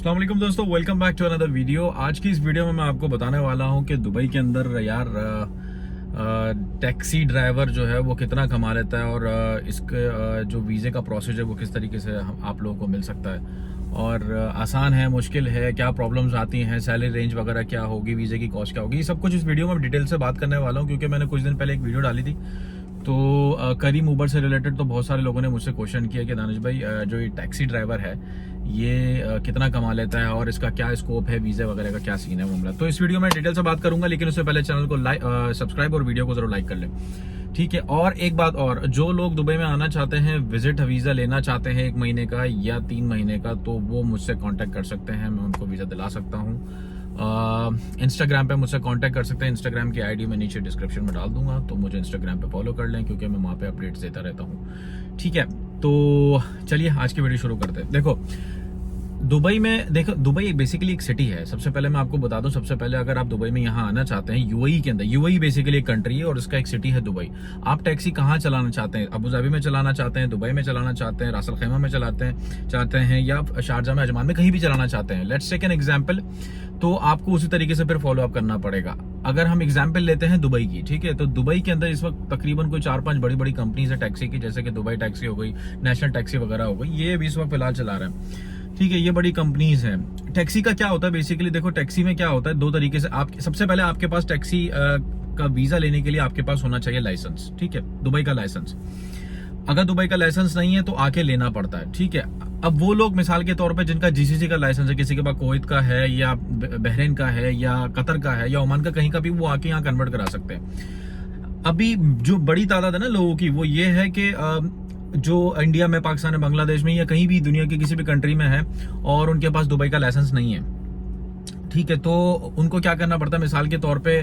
अस्सलाम वालेकुम दोस्तों, welcome back to another video. आज की इस वीडियो में मैं आपको बताने वाला हूं कि दुबई के अंदर यार टैक्सी ड्राइवर जो है वो कितना कमा लेता है और इसके जो वीज़े का प्रोसेस है वो किस तरीके से आप लोगों को मिल सकता है और आसान है, मुश्किल है, क्या प्रॉब्लम्स आती हैं, सैलरी रेंज वगैरह क्या होगी, वीज़े की कॉस्ट क्या होगी, ये सब कुछ इस वीडियो में डिटेल से बात करने वाला हूँ। क्योंकि मैंने कुछ दिन पहले एक वीडियो डाली थी तो करीम उबर से रिलेटेड तो बहुत सारे लोगों ने मुझसे क्वेश्चन किया कि दानिश भाई जो ये टैक्सी ड्राइवर है ये कितना कमा लेता है और इसका क्या स्कोप है, वीज़े वगैरह का क्या सीन है मामला। तो इस वीडियो में डिटेल से बात करूंगा, लेकिन उससे पहले चैनल को सब्सक्राइब और वीडियो को जरूर लाइक कर लें, ठीक है। और एक बात और, जो लोग दुबई में आना चाहते हैं, विजिट वीज़ा लेना चाहते हैं 1 महीने का या 3 महीने का, तो वो मुझसे कांटेक्ट कर सकते हैं, मैं उनको वीज़ा दिला सकता हूँ। इंस्टाग्राम पे मुझसे कांटेक्ट कर सकते हैं, इंस्टाग्राम की आईडी मैं नीचे डिस्क्रिप्शन में डाल दूंगा, तो मुझे इंस्टाग्राम पे फॉलो कर लें क्योंकि मैं वहाँ पे अपडेट्स देता रहता हूँ, ठीक है। तो चलिए आज की वीडियो शुरू करते हैं। देखो दुबई बेसिकली एक सिटी है। सबसे पहले मैं आपको बता दूं, सबसे पहले अगर आप दुबई में यहाँ आना चाहते हैं यूएई के अंदर, यूएई बेसिकली एक कंट्री है और उसका एक सिटी है दुबई। आप टैक्सी कहाँ चलाना चाहते हैं, अबू धाबी में चलाना चाहते हैं, दुबई में चलाना चाहते हैं, रासल खैमा में चाहते हैं या शारजा में, अजमान में, कहीं भी चलाना चाहते हैं, लेट्स टेक एन एग्जाम्पल, तो आपको उसी तरीके से फिर फॉलो अप करना पड़ेगा। अगर हम एग्जाम्पल लेते हैं दुबई की, ठीक है, तो दुबई के अंदर इस वक्त तकरीबन कोई 4-5 बड़ी बड़ी कंपनीज है टैक्सी की, जैसे कि दुबई टैक्सी हो गई, नेशनल टैक्सी वगैरह हो गई, ये भी इस वक्त फिलहाल चला रहे हैं, ठीक है। ये बड़ी कंपनीज हैं। टैक्सी का क्या होता है बेसिकली, देखो टैक्सी में क्या होता है, दो तरीके से। आप सबसे पहले आपके पास टैक्सी का वीजा लेने के लिए आपके पास होना चाहिए लाइसेंस, ठीक है, दुबई का लाइसेंस। अगर दुबई का लाइसेंस नहीं है तो आके लेना पड़ता है, ठीक है। अब वो लोग मिसाल के तौर पे जिनका जीसीसी का लाइसेंस है, किसी के पास कुवैत का है या बहरीन का है या कतर का है या ओमान का, कहीं का भी, वो आके यहाँ कन्वर्ट करा सकते हैं। अभी जो बड़ी तादाद है ना लोगों की, वो ये है कि जो इंडिया में, पाकिस्तान में, बांग्लादेश में या कहीं भी दुनिया की किसी भी कंट्री में है और उनके पास दुबई का लाइसेंस नहीं है, ठीक है, तो उनको क्या करना पड़ता है, मिसाल के तौर पे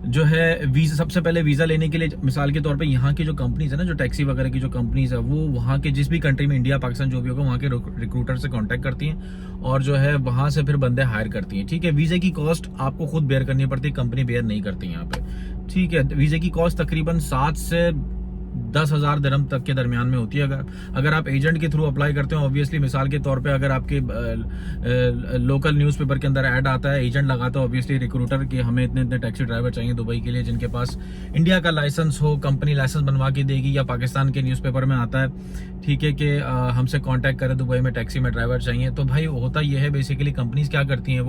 जो है वीजा, सबसे पहले वीजा लेने के लिए मिसाल के तौर पे यहाँ की जो कंपनीज है ना, जो टैक्सी वगैरह की जो कंपनीज है, वो वहाँ के जिस भी कंट्री में, इंडिया पाकिस्तान जो भी होगा, वहाँ के रिक्रूटर से कांटेक्ट करती हैं और जो है वहां से फिर बंदे हायर करती हैं, ठीक है। वीजे की कॉस्ट आपको खुद बेयर करनी पड़ती है, कंपनी बेयर नहीं करती यहाँ पे, ठीक है। वीजे की कॉस्ट तकरीबन 7 से 10,000 दिरहम तक के दरमियान में होती है। अगर आप एजेंट के थ्रू अप्लाई करते हो, ऑब्वियसली मिसाल के तौर पे अगर आपके लोकल न्यूज़पेपर के अंदर ऐड आता है, एजेंट लगाता है ऑब्वियसली रिक्रूटर कि हमें इतने इतने टैक्सी ड्राइवर चाहिए दुबई के लिए जिनके पास इंडिया का लाइसेंस हो, कंपनी लाइसेंस बनवा के देगी, या पाकिस्तान के न्यूज़पेपर में आता है, ठीक है, कि हमसे कॉन्टैक्ट करें, दुबई में टैक्सी में ड्राइवर चाहिए। तो भाई होता यह है बेसिकली, कंपनीज क्या करती हैं,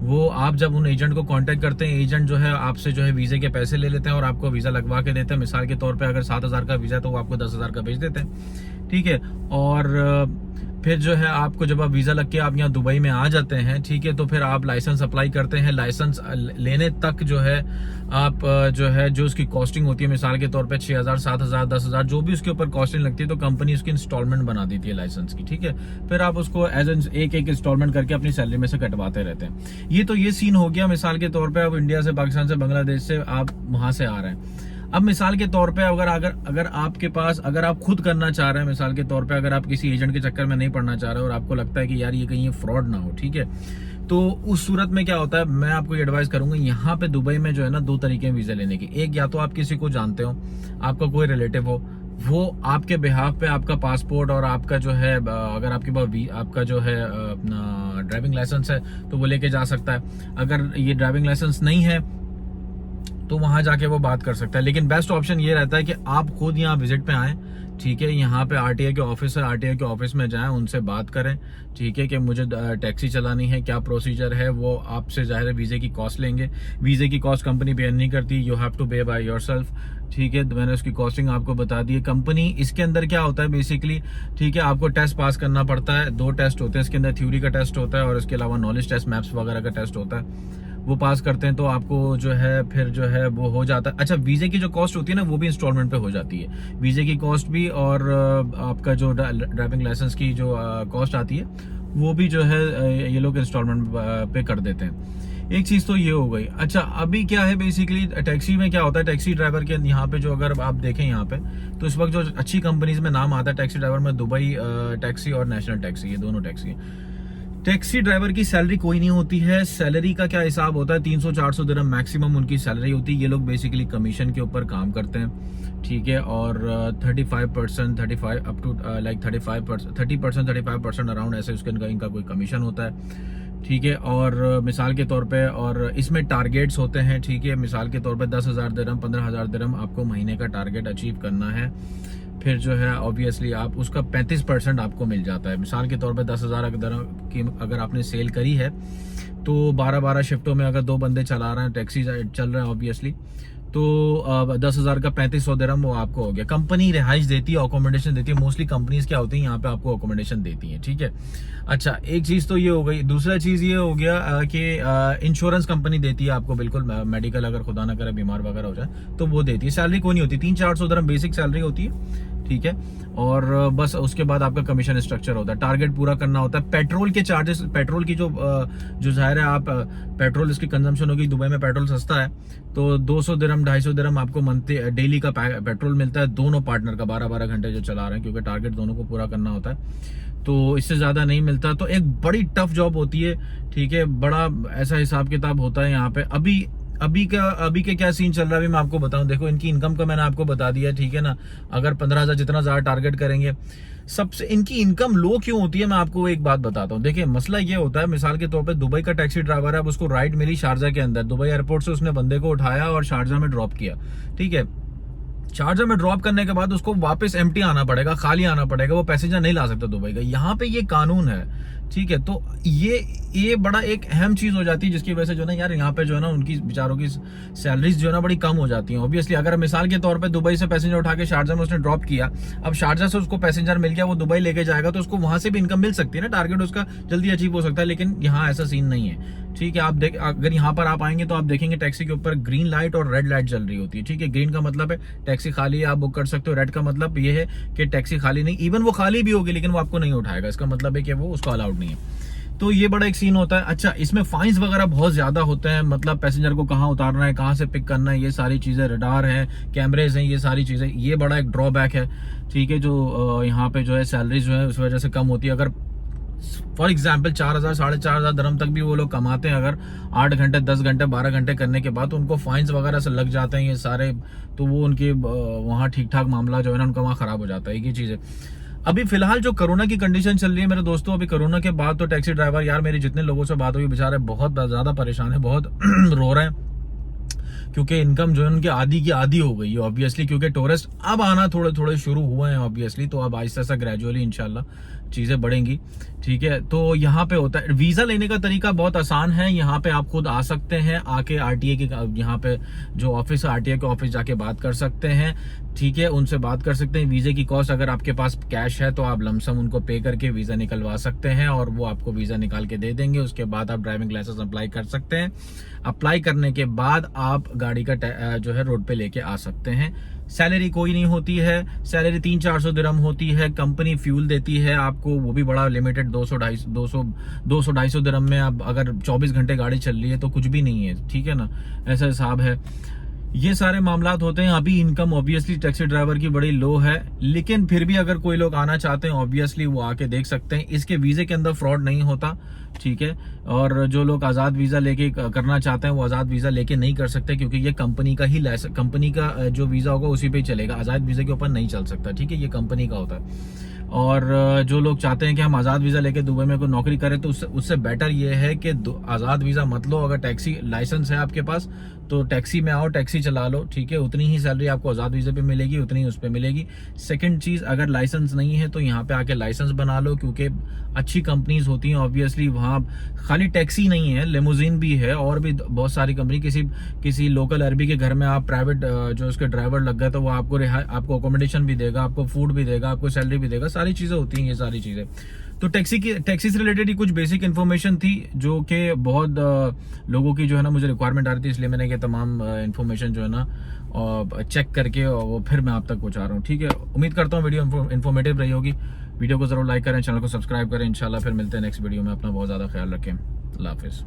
वो आप जब उन एजेंट को कांटेक्ट करते हैं, एजेंट जो है आपसे जो है वीजे के पैसे ले लेते हैं और आपको वीजा लगवा के देते हैं। मिसाल के तौर पे अगर 7,000 का वीजा है तो वो आपको 10,000 का भेज देते हैं, ठीक है। और फिर जो है आपको जब आप वीजा लग के आप यहाँ दुबई में आ जाते हैं, ठीक है, तो फिर आप लाइसेंस अप्लाई करते हैं। लाइसेंस लेने तक जो है आप जो है जो उसकी कॉस्टिंग होती है, मिसाल के तौर पे 6,000, 7,000, 10,000 जो भी उसके ऊपर कॉस्टिंग लगती है, तो कंपनी उसकी इंस्टॉलमेंट बना देती है लाइसेंस की, ठीक है। फिर आप उसको एज एक इंस्टॉलमेंट करके अपनी सैलरी में से कटवाते रहते हैं। ये सीन हो गया मिसाल के तौर पर, अब इंडिया से, पाकिस्तान से, बांग्लादेश से आप वहां से आ रहे हैं। अब मिसाल के तौर पे अगर आपके पास, अगर आप खुद करना चाह रहे हैं, मिसाल के तौर पे अगर आप किसी एजेंट के चक्कर में नहीं पड़ना चाह रहे और आपको लगता है कि यार ये कहीं फ्रॉड ना हो, ठीक है, तो उस सूरत में क्या होता है, मैं आपको ये एडवाइस करूंगा, यहाँ पे दुबई में जो है ना, 2 तरीके हैं वीजा लेने की। एक, या तो आप किसी को जानते हो, आपका कोई रिलेटिव हो, वो आपके बिहाफ पे आपका पासपोर्ट और आपका जो है, अगर आपके पास आपका जो है अपना ड्राइविंग लाइसेंस है तो वो लेके जा सकता है। अगर ये ड्राइविंग लाइसेंस नहीं है तो वहां जाके वो बात कर सकता है। लेकिन बेस्ट ऑप्शन ये रहता है कि आप खुद यहाँ विजिट पे आएं, ठीक है, यहाँ पे आरटीआई के ऑफिस है, आरटीआई के ऑफिस में जाएं, उनसे बात करें, ठीक है, कि मुझे टैक्सी चलानी है, क्या प्रोसीजर है, वो आपसे जाहिर है वीजे की कॉस्ट लेंगे। वीजे की कॉस्ट कंपनी बेयर नहीं करती, यू हैव टू पे बाय योरसेल्फ, ठीक है। तो मैंने उसकी कॉस्टिंग आपको बता दी है। कंपनी, इसके अंदर क्या होता है बेसिकली, ठीक है, आपको टेस्ट पास करना पड़ता है, 2 टेस्ट होते हैं इसके अंदर, थ्योरी का टेस्ट होता है और इसके अलावा नॉलेज टेस्ट, मैप्स वगैरह का टेस्ट होता है। वो पास करते हैं तो आपको जो है फिर जो है वो हो जाता है। अच्छा, वीजे की जो कॉस्ट होती है ना, वो भी इंस्टॉलमेंट पे हो जाती है, वीजे की कॉस्ट भी, और आपका जो ड्राइविंग लाइसेंस की जो कॉस्ट आती है वो भी जो है ये लोग इंस्टॉलमेंट पे कर देते हैं। एक चीज तो ये हो गई। अच्छा, अभी क्या है बेसिकली टैक्सी में क्या होता है, टैक्सी ड्राइवर के यहाँ पे जो, अगर आप देखें यहाँ पे, तो इस वक्त जो अच्छी कंपनीज में नाम आता है टैक्सी ड्राइवर में, दुबई टैक्सी और नेशनल टैक्सी, ये दोनों टैक्सी है। टैक्सी ड्राइवर की सैलरी कोई नहीं होती है। सैलरी का क्या हिसाब होता है, 300-400 दिरहम मैक्सिमम उनकी सैलरी होती है। ये लोग बेसिकली कमीशन के ऊपर काम करते हैं, ठीक है, और 35% 35 अप टू लाइक 30% 35% अराउंड ऐसे उसके इनका कोई कमीशन होता है, ठीक है। और मिसाल के तौर पे, और इसमें टारगेट्स होते हैं, ठीक है। मिसाल के तौर पे 10,000 दिरहम, 15,000 दिरहम आपको महीने का टारगेट अचीव करना है। फिर जो है ऑब्वियसली आप उसका 35% आपको मिल जाता है। मिसाल के तौर पे 10,000 की अगर आपने सेल करी है तो 12-12 शिफ्टों में अगर 2 बंदे चला रहे हैं, टैक्सी चल रहे हैं ऑब्वियसली, तो 10,000 का 3500 दिरहम वो आपको हो गया। कंपनी रिहाइश देती है, अकोमोडेशन देती है। मोस्टली कंपनीज क्या होती है यहाँ पे आपको अकोमोडेशन देती है, ठीक है। अच्छा, एक चीज तो ये हो गई। दूसरा चीज ये हो गया कि इंश्योरेंस कंपनी देती है आपको, बिल्कुल मेडिकल, अगर खुदा ना करे बीमार वगैरह हो जाए तो वो देती है। सैलरी कोई नहीं होती, 300-400 दिरहम बेसिक सैलरी होती है, ठीक है। और बस उसके बाद आपका कमीशन स्ट्रक्चर होता है, टारगेट पूरा करना होता है। पेट्रोल के चार्जेस, पेट्रोल की जो जाहिर है आप पेट्रोल इसकी कंजम्पशन होगी, दुबई में पेट्रोल सस्ता है, तो 200 दिरहम 250 दिरहम आपको मंथली डेली का पेट्रोल मिलता है दोनों पार्टनर का, 12-12 घंटे जो चला रहे हैं, क्योंकि टारगेट दोनों को पूरा करना होता है, तो इससे ज्यादा नहीं मिलता। तो एक बड़ी टफ जॉब होती है, ठीक है। बड़ा ऐसा हिसाब किताब होता है यहाँ पे। अभी के क्या सीन चल रहा है अभी मैं आपको बताऊं। देखो, इनकी इनकम का मैंने आपको बता दिया, ठीक है ना। अगर 15,000 जितना ज्यादा टारगेट करेंगे, सबसे इनकी इनकम लो क्यों होती है मैं आपको एक बात बताता हूँ। देखिए, मसला ये होता है, मिसाल के तौर पे दुबई का टैक्सी ड्राइवर है, अब उसको राइड मिली शारजा के अंदर, दुबई एयरपोर्ट से उसने बंदे को उठाया और शारजा में ड्रॉप किया, ठीक है। शारजा में ड्रॉप करने के बाद उसको वापस एम्प्टी आना पड़ेगा, खाली आना पड़ेगा, वो पैसेंजर नहीं ला सकता दुबई का। यहाँ पे ये कानून है, ठीक है। तो ये बड़ा एक अहम चीज हो जाती है, जिसकी वजह से जो ना यार यहाँ पे जो है ना उनकी बेचारों की सैलरीज जो है ना बड़ी कम हो जाती हैं। ऑब्वियसली अगर मिसाल के तौर पे दुबई से पैसेंजर उठा के शारजा में उसने ड्रॉप किया, अब शारजा से उसको पैसेंजर मिल गया, वो दुबई लेके जाएगा, तो उसको वहां से भी इनकम मिल सकती है ना, टारगेट उसका जल्दी अचीव हो सकता है। लेकिन यहाँ ऐसा सीन नहीं है, ठीक है। आप अगर यहाँ पर आप आएंगे तो आप देखेंगे टैक्सी के ऊपर ग्रीन लाइट और रेड लाइट चल रही होती है, ठीक है। ग्रीन का मतलब है टैक्सी खाली है, आप बुक कर सकते हो। रेड का मतलब ये है कि टैक्सी खाली नहीं, इवन वो खाली भी होगी लेकिन वो आपको नहीं उठाएगा, इसका मतलब है कि वो उसको अलाउड नहीं है। तो ये बड़ा एक सीन होता है। अच्छा, इसमें फाइन्स वगैरह बहुत ज्यादा होते हैं, मतलब पैसेंजर को कहाँ उतारना है, कहाँ से पिक करना है, ये सारी चीजें, रडार है, कैमरेज हैं, ये सारी चीजें, ये बड़ा एक ड्रॉबैक है, ठीक है। जो यहाँ पे जो है सैलरी जो है उस वजह से कम होती है। अगर फॉर एग्जाम्पल 4,000 4,500 दिरहम तक भी वो लोग कमाते हैं अगर 8 घंटे 10 घंटे 12 घंटे करने के बाद, तो उनको फाइन्स वगैरह से लग जाते हैं ये सारे, तो वो उनके वहाँ ठीक ठाक मामला जो है ना उनका वहाँ खराब हो जाता है। ये चीज है। अभी फिलहाल जो कोरोना की कंडीशन चल रही है मेरे दोस्तों, अभी कोरोना के बाद तो टैक्सी ड्राइवर, यार मेरी जितने लोगों से बात हुई, बेचारे बहुत ज्यादा परेशान है, बहुत रो रहे हैं, क्योंकि इनकम जो है उनकी आधी की आधी हो गई है ऑब्वियसली, क्योंकि टूरिस्ट अब आना थोड़े थोड़े शुरू हुए हैं ऑब्वियसली, तो अब आहिस्ता आहिस्ता ग्रेजुअली इंशाल्लाह चीजें बढ़ेंगी, ठीक है। तो यहाँ पे होता है, वीजा लेने का तरीका बहुत आसान है। यहाँ पे आप खुद आ सकते हैं, आके आरटीए के यहाँ पे जो ऑफिस है आरटीए के ऑफिस जाके बात कर सकते हैं, ठीक है, उनसे बात कर सकते हैं। वीजे की कॉस्ट, अगर आपके पास कैश है तो आप लमसम उनको पे करके वीजा निकलवा सकते हैं और वो आपको वीजा निकाल के दे देंगे। उसके बाद आप ड्राइविंग लाइसेंस अप्लाई कर सकते हैं। अप्लाई करने के बाद आप गाड़ी का जो है रोड पे लेके आ सकते हैं। सैलरी कोई नहीं होती है, सैलरी 300-400 दिरहम होती है। कंपनी फ्यूल देती है आपको, वो भी बड़ा लिमिटेड, 200-250 दिरहम में। आप अगर 24 घंटे गाड़ी चल रही है तो कुछ भी नहीं है, ठीक है ना, ऐसा हिसाब है। ये सारे मामलात होते हैं। अभी इनकम ऑब्वियसली टैक्सी ड्राइवर की बड़ी लो है, लेकिन फिर भी अगर कोई लोग आना चाहते हैं ऑब्वियसली वो आके देख सकते हैं। इसके वीजे के अंदर फ्रॉड नहीं होता, ठीक है। और जो लोग आजाद वीजा लेके करना चाहते हैं वो आजाद वीजा लेके नहीं कर सकते, क्योंकि ये कंपनी का ही कंपनी का जो वीजा होगा उसी पे ही चलेगा, आजाद वीजा के ऊपर नहीं चल सकता, ठीक है, ये कंपनी का होता है। और जो लोग चाहते हैं कि हम आजाद वीजा लेके दुबई में कोई नौकरी करें, तो उससे बेटर ये है कि आजाद वीजा मत लो। अगर टैक्सी लाइसेंस है आपके पास तो टैक्सी में आओ, टैक्सी चला लो, ठीक है, उतनी ही सैलरी आपको आजाद वीजा पे मिलेगी, उतनी ही उस पे मिलेगी। सेकंड चीज, अगर लाइसेंस नहीं है तो यहाँ पे आके लाइसेंस बना लो, क्योंकि अच्छी कंपनीज होती हैं ऑब्वियसली वहाँ। खाली टैक्सी नहीं है, लिमोजिन भी है और भी बहुत सारी कंपनी। किसी लोकल अरबी के घर में आप प्राइवेट जो उसके ड्राइवर लग गए तो वो आपको अकोमोडेशन भी देगा, आपको फूड भी देगा, आपको सैलरी भी देगा, सारी चीजें होती हैं ये सारी चीजें। तो टैक्सी से रिलेटेड ही कुछ बेसिक इन्फॉर्मेशन थी, जो कि बहुत लोगों की जो है ना मुझे रिक्वायरमेंट आ रही थी, इसलिए मैंने ये तमाम इन्फॉर्मेशन जो है ना चेक करके और वो फिर मैं आप तक पहुंचा रहा हूँ, ठीक है। उम्मीद करता हूँ वीडियो इन्फॉर्मेटिव रही होगी। वीडियो को जरूर लाइक करें, चैनल को सब्सक्राइब करें। इंशाल्लाह फिर मिलते हैं नेक्स्ट वीडियो में। अपना बहुत ज्यादा ख्याल रखें। अल्लाह हाफिज।